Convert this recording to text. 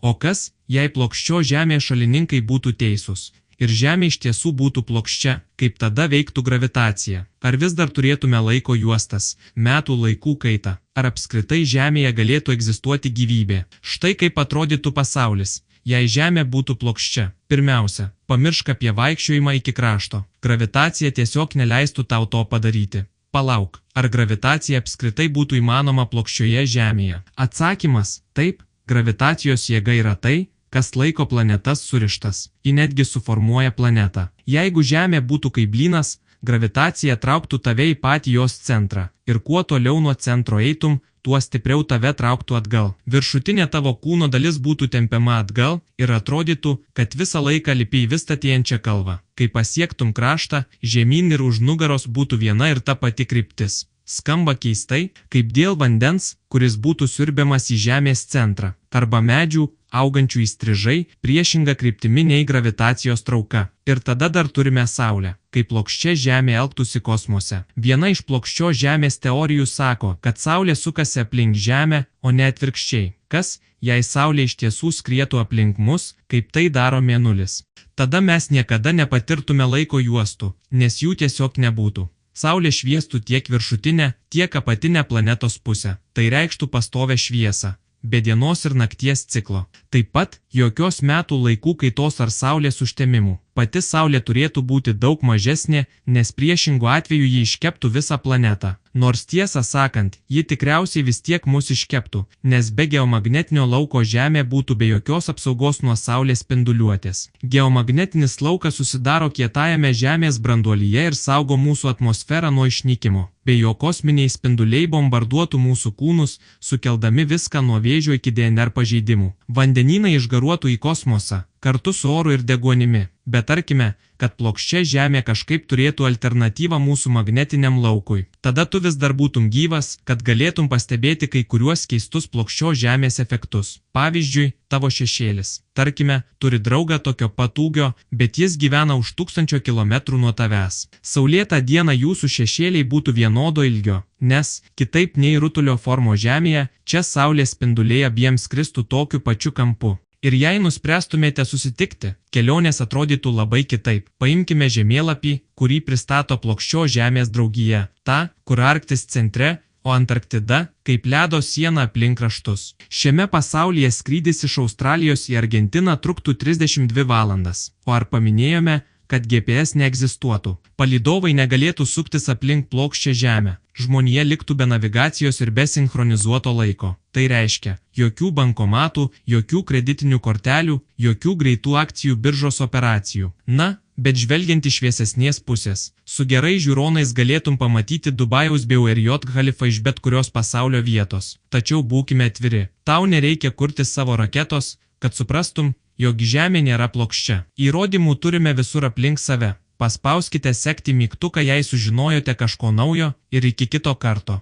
O kas, jei plokščios Žemės šalininkai būtų teisūs ir Žemė iš tiesų būtų plokščia, kaip tada veiktų gravitacija? Ar vis dar turėtume laiko juostas, metų laikų kaitą? Ar apskritai Žemėje galėtų egzistuoti gyvybė? Štai kaip atrodytų pasaulis, jei Žemė būtų plokščia. Pirmiausia, pamiršk apie vaikščiojimą iki krašto. Gravitacija tiesiog neleistų tau to padaryti. Palauk, ar gravitacija apskritai būtų įmanoma plokščioje Žemėje? Atsakymas – taip, gravitacijos jėga yra tai, kas laiko planetas surištas. Ji netgi suformuoja planetą. Jeigu Žemė būtų kaip blynas, gravitacija trauktų tave į patį jos centrą. Ir kuo toliau nuo centro eitum, tuo stipriau tave trauktų atgal. Viršutinė tavo kūno dalis būtų tempiama atgal ir atrodytų, kad visą laiką lipi į vis statėjančią kalvą. Kai pasiektum kraštą, žemyn ir už nugaros būtų viena ir ta pati kryptis. Skamba keistai, kaip dėl vandens, kuris būtų siurbiamas į Žemės centrą, arba medžių, augančių įstrižai, priešinga kryptimi nei gravitacijos trauka. Ir tada dar turime Saulę, kaip plokščia Žemė elgtųsi kosmose. Viena iš plokščios Žemės teorijų sako, kad Saulė sukasi aplink Žemę, o ne atvirkščiai. Kas, jei Saulė iš tiesų skrietų aplink mus, kaip tai daro Mėnulis? Tada mes niekada nepatirtume laiko juostų, nes jų tiesiog nebūtų. Saulė šviestų tiek viršutinę, tiek apatinę planetos pusę. Tai reikštų pastovę šviesą, be dienos ir nakties ciklo. Taip pat jokios metų laikų kaitos ar Saulės užtemimų. Pati Saulė turėtų būti daug mažesnė, nes priešingų atveju ji iškeptų visą planetą. Nors tiesą sakant, ji tikriausiai vis tiek mus iškeptų, nes be geomagnetinio lauko Žemė būtų be jokios apsaugos nuo Saulės spinduliuotės. Geomagnetinis laukas susidaro kietajame Žemės branduolyje ir saugo mūsų atmosferą nuo išnykimo. Be jo kosminiai spinduliai bombarduotų mūsų kūnus, sukeldami viską nuo vėžio iki DNR pažeidimų. Vandenynai išgaruotų į kosmosą, kartu su oru ir deguonimi. Bet tarkime, kad plokščia Žemė kažkaip turėtų alternatyvą mūsų magnetiniam laukui. Tada tu vis dar būtum gyvas, kad galėtum pastebėti kai kuriuos keistus plokščios Žemės efektus. Pavyzdžiui, tavo šešėlis. Tarkime, turi draugą tokio pat ūgio, bet jis gyvena už 1000 kilometrų nuo tavęs. Saulėtą dieną jūsų šešėliai būtų vienodo ilgio, nes, kitaip nei rutulio formo Žemėje, čia Saulės spinduliai abiems skristų tokiu pačiu kampu. Ir jei nuspręstumėte susitikti, kelionės atrodytų labai kitaip. Paimkime žemėlapį, kurį pristato plokščios Žemės draugija. Ta, kur Arktis centre, o Antarktida kaip ledo siena aplink kraštus. Šiame pasaulyje skrydis iš Australijos į Argentiną truktų 32 valandas. O ar paminėjome, kad GPS neegzistuotų? Palydovai negalėtų suktis aplink plokščią Žemę. Žmonija liktų be navigacijos ir be sinchronizuoto laiko. Tai reiškia, jokių bankomatų, jokių kreditinių kortelių, jokių greitų akcijų biržos operacijų. Na, bet žvelgiant iš šviesesnės pusės, su gerai žiūronais galėtum pamatyti Dubajaus bei Burj Khalifą iš bet kurios pasaulio vietos. Tačiau būkime atviri, tau nereikia kurti savo raketos, kad suprastum, jog Žemė nėra plokščia. Įrodymų turime visur aplink save. Paspauskite sekti mygtuką, jei sužinojote kažko naujo, ir iki kito karto.